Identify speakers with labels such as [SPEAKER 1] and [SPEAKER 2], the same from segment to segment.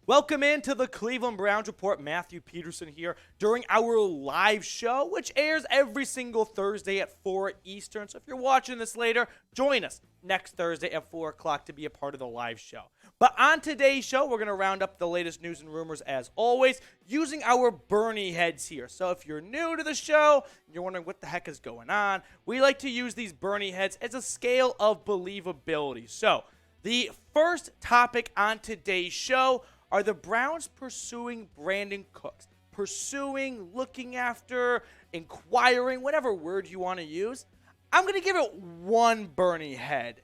[SPEAKER 1] Welcome into the Cleveland Browns Report. Matthew Peterson here during our live show, which airs every single Thursday at 4 Eastern. So if you're watching this later, join us next Thursday at 4 o'clock to be a part of the live show. But on today's show, we're going to round up the latest news and rumors as always using our Bernie heads here. So if you're new to the show and you're wondering what the heck is going on, we like to use these Bernie heads as a scale of believability. So the first topic on today's show are the Browns pursuing Brandin Cooks. Pursuing, looking after, inquiring, whatever word you want to use. I'm going to give it one Bernie head.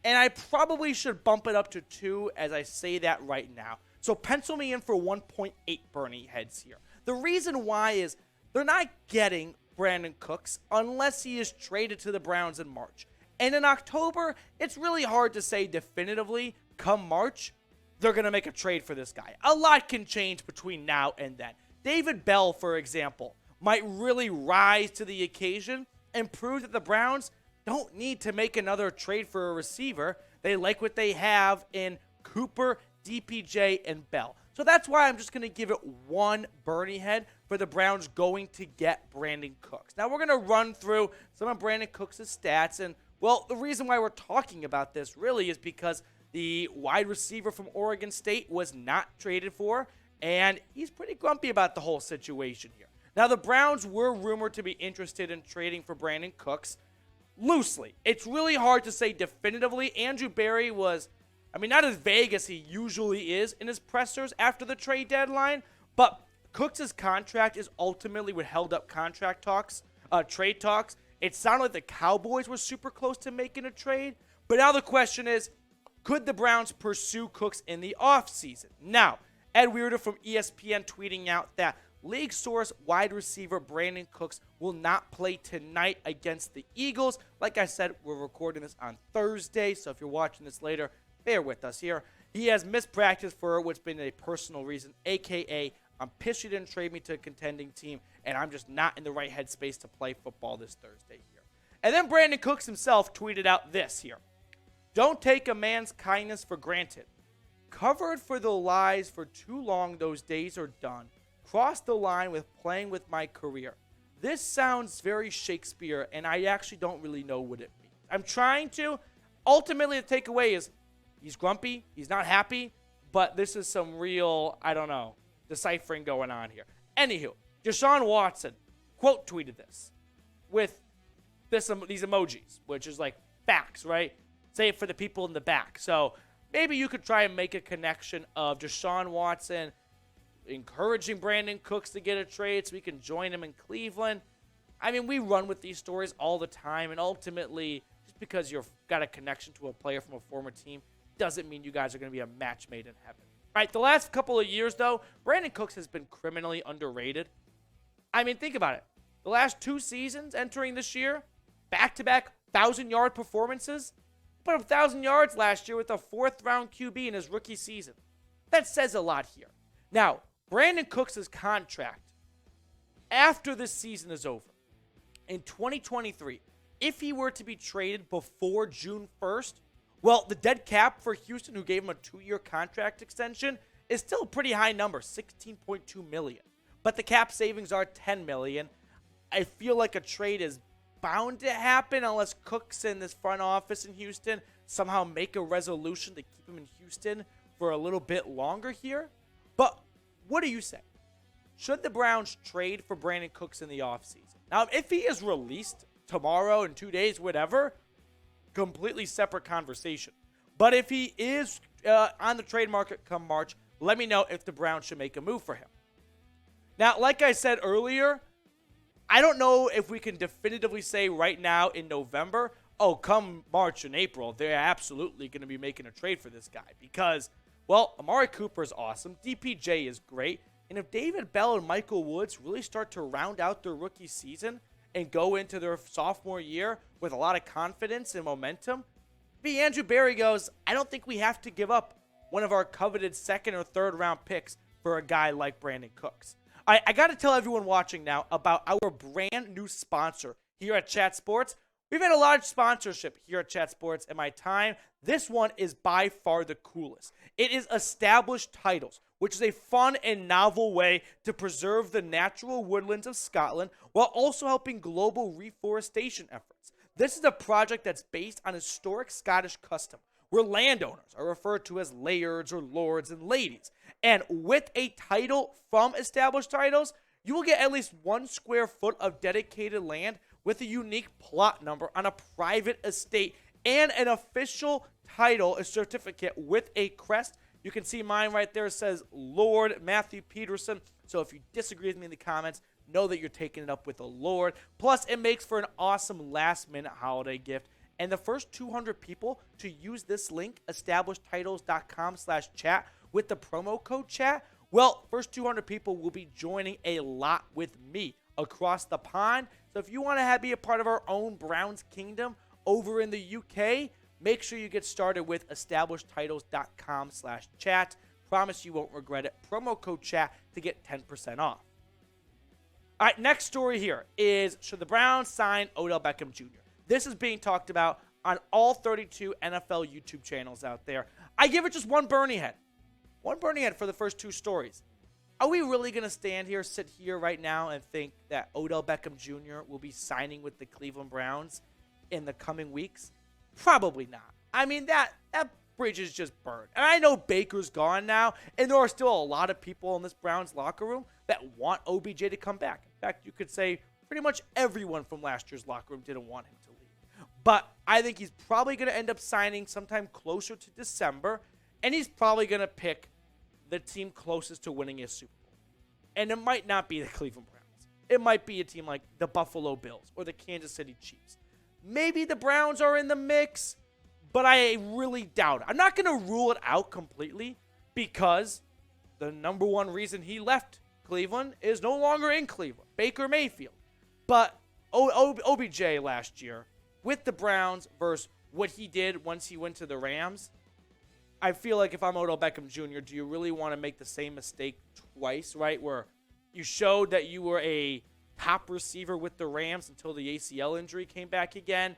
[SPEAKER 1] And I probably should bump it up to 2 as I say that right now. So pencil me in for 1.8 Bernie heads here. The reason why is they're not getting Brandin Cooks unless he is traded to the Browns in March. And in October, it's really hard to say definitively come March they're going to make a trade for this guy. A lot can change between now and then. David Bell, for example, might really rise to the occasion and prove that the Browns don't need to make another trade for a receiver. They like what they have in Cooper, DPJ, and Bell. So that's why I'm just going to give it one Bernie head for the Browns going to get Brandin Cooks. Now we're going to run through some of Brandin Cooks' stats. And, well, the reason why we're talking about this really is because the wide receiver from Oregon State was not traded for, and he's pretty grumpy about the whole situation here. Now, the Browns were rumored to be interested in trading for Brandin Cooks loosely. It's really hard to say definitively. Andrew Berry was, not as vague as he usually is in his pressers after the trade deadline, but Cooks' contract is ultimately what held up trade talks. It sounded like the Cowboys were super close to making a trade, but now the question is, could the Browns pursue Cooks in the offseason? Now, Ed Weirder from ESPN tweeting out that league source wide receiver Brandin Cooks will not play tonight against the Eagles. Like I said, we're recording this on Thursday, so if you're watching this later, bear with us here. He has missed practice for what's been a personal reason, a.k.a. I'm pissed you didn't trade me to a contending team, and I'm just not in the right headspace to play football this Thursday here. And then Brandin Cooks himself tweeted out this here. Don't take a man's kindness for granted. Covered for the lies for too long, those days are done. Cross the line with playing with my career. This sounds very Shakespeare, and I actually don't really know what it means. I'm trying to. Ultimately, the takeaway is he's grumpy, he's not happy, but this is some real, deciphering going on here. Anywho, Deshaun Watson quote tweeted this with these emojis, which is like facts, right? Say it for the people in the back. So maybe you could try and make a connection of Deshaun Watson encouraging Brandin Cooks to get a trade so we can join him in Cleveland. We run with these stories all the time, and ultimately, just because you've got a connection to a player from a former team doesn't mean you guys are going to be a match made in heaven. All right, the last couple of years, though, Brandin Cooks has been criminally underrated. Think about it. The last 2 seasons entering this year, back-to-back 1,000-yard performances. Put up 1,000 yards last year with a 4th-round QB in his rookie season. That says a lot here. Now, Brandin Cooks' contract, after this season is over, in 2023, if he were to be traded before June 1st, well, the dead cap for Houston, who gave him a 2-year contract extension, is still a pretty high number, $16.2 million. But the cap savings are $10 million. I feel like a trade is bound to happen unless Cooks and this front office in Houston somehow make a resolution to keep him in Houston for a little bit longer here. But what do you say? Should the Browns trade for Brandin Cooks in the offseason? Now, if he is released tomorrow, in 2 days, whatever, completely separate conversation. But if he is on the trade market come March, let me know if the Browns should make a move for him. Now, like I said earlier, I don't know if we can definitively say right now in November, come March and April, they're absolutely going to be making a trade for this guy because, well, Amari Cooper is awesome. DPJ is great. And if David Bell and Michael Woods really start to round out their rookie season and go into their sophomore year with a lot of confidence and momentum, Andrew Berry goes, I don't think we have to give up one of our coveted 2nd or 3rd round picks for a guy like Brandin Cooks. I got to tell everyone watching now about our brand new sponsor here at Chat Sports. We've had a large sponsorship here at Chat Sports in my time. This one is by far the coolest. It is Established Titles, which is a fun and novel way to preserve the natural woodlands of Scotland while also helping global reforestation efforts. This is a project that's based on historic Scottish custom, where landowners are referred to as lairds or lords and ladies. And with a title from established titles, you will get at least 1 square foot of dedicated land with a unique plot number on a private estate and an official title, a certificate with a crest. You can see mine right there. It says Lord Matthew Peterson. So if you disagree with me in the comments, know that you're taking it up with a Lord. Plus, it makes for an awesome last-minute holiday gift. And the first 200 people to use this link, establishedtitles.com/chat, with the promo code chat, well, first 200 people will be joining a lot with me across the pond. So if you want to be a part of our own Browns Kingdom over in the UK, make sure you get started with establishedtitles.com/chat. Promise you won't regret it. Promo code chat to get 10% off. All right, next story here is, should the Browns sign Odell Beckham Jr.? This is being talked about on all 32 NFL YouTube channels out there. I give it just one Bernie head. One Bernie head for the first 2 stories. Are we really going to sit here right now and think that Odell Beckham Jr. will be signing with the Cleveland Browns in the coming weeks? Probably not. I mean, that bridge is just burned. And I know Baker's gone now, and there are still a lot of people in this Browns locker room that want OBJ to come back. In fact, you could say pretty much everyone from last year's locker room didn't want him to leave. But I think he's probably going to end up signing sometime closer to December, and he's probably going to pick the team closest to winning a Super Bowl. And it might not be the Cleveland Browns. It might be a team like the Buffalo Bills or the Kansas City Chiefs. Maybe the Browns are in the mix, but I really doubt it. I'm not going to rule it out completely because the number one reason he left Cleveland is no longer in Cleveland, Baker Mayfield. But OBJ last year with the Browns versus what he did once he went to the Rams, I feel like if I'm Odell Beckham Jr., do you really want to make the same mistake twice, right? Where you showed that you were a top receiver with the Rams until the ACL injury came back again.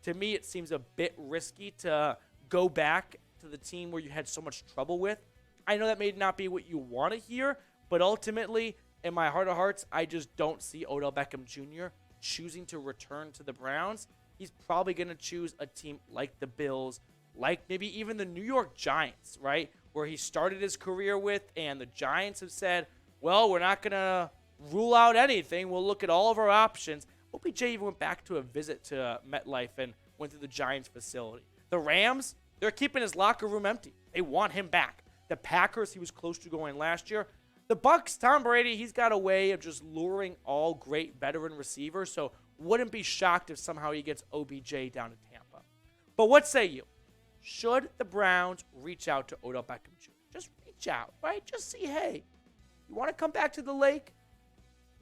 [SPEAKER 1] To me, it seems a bit risky to go back to the team where you had so much trouble with. I know that may not be what you want to hear, but ultimately, in my heart of hearts, I just don't see Odell Beckham Jr. choosing to return to the Browns. He's probably going to choose a team like the Bills, like maybe even the New York Giants, right? Where he started his career with, and the Giants have said, well, we're not going to rule out anything. We'll look at all of our options. OBJ even went back to a visit to MetLife and went to the Giants facility. The Rams, they're keeping his locker room empty. They want him back. The Packers, he was close to going last year. The Bucs, Tom Brady, he's got a way of just luring all great veteran receivers, so wouldn't be shocked if somehow he gets OBJ down to Tampa. But what say you? Should the Browns reach out to Odell Beckham Jr.? Just reach out, right? Just see, hey, you want to come back to the lake?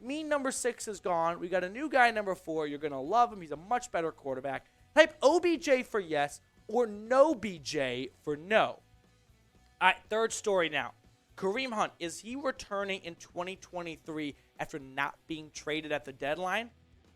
[SPEAKER 1] Me, number 6 is gone. We got a new guy, number 4. You're going to love him. He's a much better quarterback. Type OBJ for yes or no BJ for no. All right, third story now. Kareem Hunt, is he returning in 2023 after not being traded at the deadline?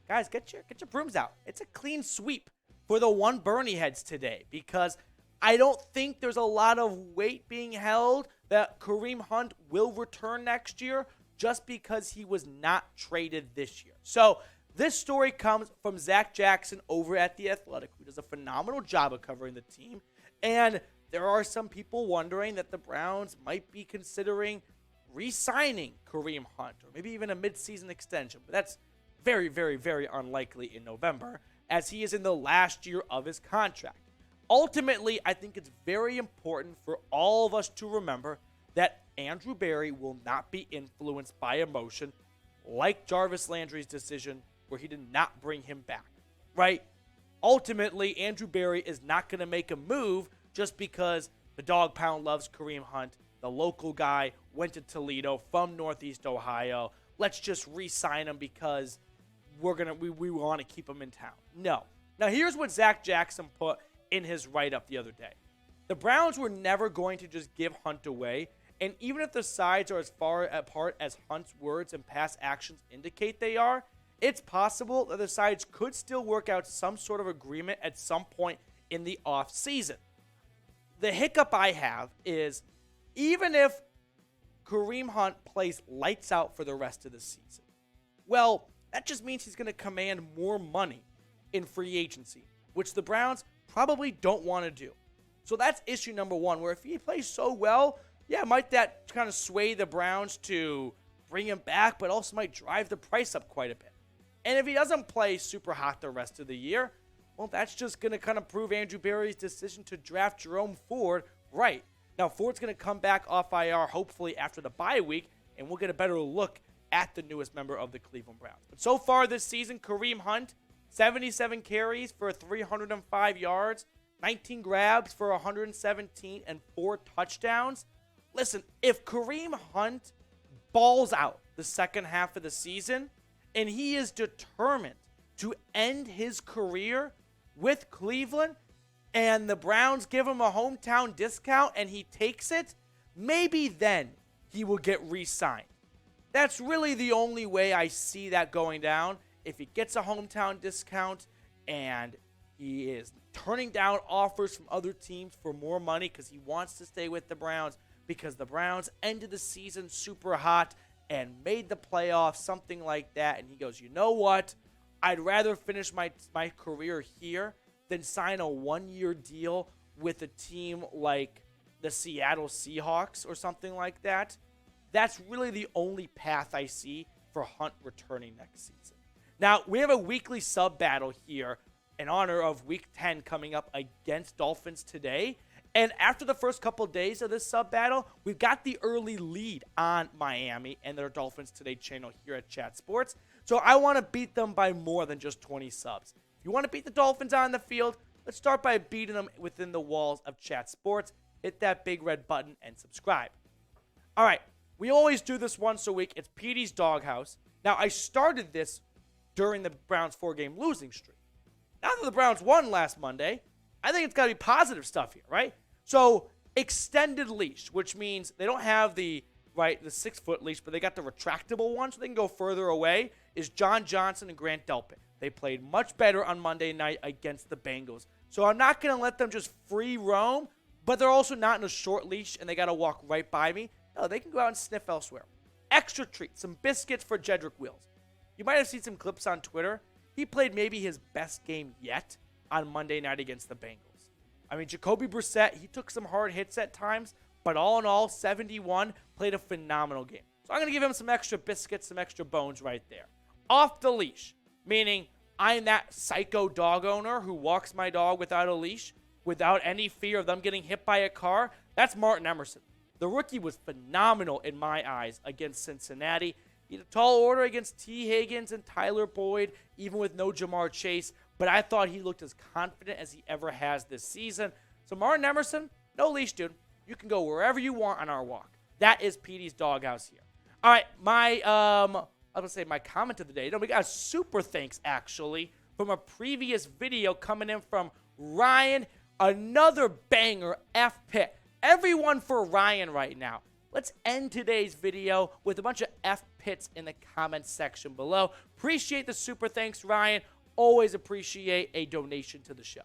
[SPEAKER 1] Guys, get your brooms out. It's a clean sweep for the one Bernie heads today because I don't think there's a lot of weight being held that Kareem Hunt will return next year just because he was not traded this year. So this story comes from Zac Jackson over at The Athletic, who does a phenomenal job of covering the team. And there are some people wondering that the Browns might be considering re-signing Kareem Hunt or maybe even a midseason extension. But that's very, very, very unlikely in November as he is in the last year of his contract. Ultimately, I think it's very important for all of us to remember that Andrew Berry will not be influenced by emotion like Jarvis Landry's decision where he did not bring him back, right? Ultimately, Andrew Berry is not going to make a move just because the dog pound loves Kareem Hunt. The local guy went to Toledo from Northeast Ohio. Let's just re-sign him because we want to keep him in town. No. Now, here's what Zac Jackson put in his write-up the other day. The Browns were never going to just give Hunt away, and even if the sides are as far apart as Hunt's words and past actions indicate they are, it's possible that the sides could still work out some sort of agreement at some point in the offseason. The hiccup I have is even if Kareem Hunt plays lights out for the rest of the season, well, that just means he's going to command more money in free agency, which the Browns probably don't want to do. So that's issue number one, where if he plays so well, yeah, might that kind of sway the Browns to bring him back, but also might drive the price up quite a bit. And if he doesn't play super hot the rest of the year, well, that's just going to kind of prove Andrew Berry's decision to draft Jerome Ford right. Now, Ford's going to come back off IR hopefully after the bye week, and we'll get a better look at the newest member of the Cleveland Browns. But so far this season, Kareem Hunt, 77 carries for 305 yards, 19 grabs for 117, and 4 touchdowns. Listen, if Kareem Hunt balls out the second half of the season, and he is determined to end his career with Cleveland, and the Browns give him a hometown discount and he takes it, maybe then he will get re-signed. That's really the only way I see that going down. If he gets a hometown discount and he is turning down offers from other teams for more money because he wants to stay with the Browns, because the Browns ended the season super hot and made the playoffs, something like that, and he goes, you know what? I'd rather finish my career here than sign a one-year deal with a team like the Seattle Seahawks or something like that. That's really the only path I see for Hunt returning next season. Now, we have a weekly sub battle here in honor of Week 10 coming up against Dolphins today. And after the first couple days of this sub battle, we've got the early lead on Miami and their Dolphins Today channel here at Chat Sports. So I want to beat them by more than just 20 subs. If you want to beat the Dolphins on the field, let's start by beating them within the walls of Chat Sports. Hit that big red button and subscribe. All right, we always do this once a week. It's Petey's Doghouse. Now, I started this during the Browns 4-game losing streak. Now that the Browns won last Monday, I think it's got to be positive stuff here, right? So, extended leash, which means they don't have the 6-foot leash, but they got the retractable one, so they can go further away, is John Johnson and Grant Delpit. They played much better on Monday night against the Bengals. So I'm not going to let them just free roam, but they're also not in a short leash, and they got to walk right by me. No, they can go out and sniff elsewhere. Extra treat, some biscuits for Jedrick Wills. You might have seen some clips on Twitter. He played maybe his best game yet on Monday night against the Bengals. I mean, Jacoby Brissett, he took some hard hits at times, but all in all, 71, played a phenomenal game. So I'm going to give him some extra biscuits, some extra bones right there. Off the leash, meaning I'm that psycho dog owner who walks my dog without a leash, without any fear of them getting hit by a car. That's Martin Emerson. The rookie was phenomenal in my eyes against Cincinnati. He had a tall order against T. Higgins and Tyler Boyd, even with no Jamar Chase, but I thought he looked as confident as he ever has this season. So Martin Emerson, no leash, dude. You can go wherever you want on our walk. That is Petey's Doghouse here. All right, my comment of the day. We got a super thanks, actually, from a previous video coming in from Ryan. Another banger, F Pitt. Everyone for Ryan right now. Let's end today's video with a bunch of F Pits in the comments section below. Appreciate the super thanks, Ryan. Always appreciate a donation to the show.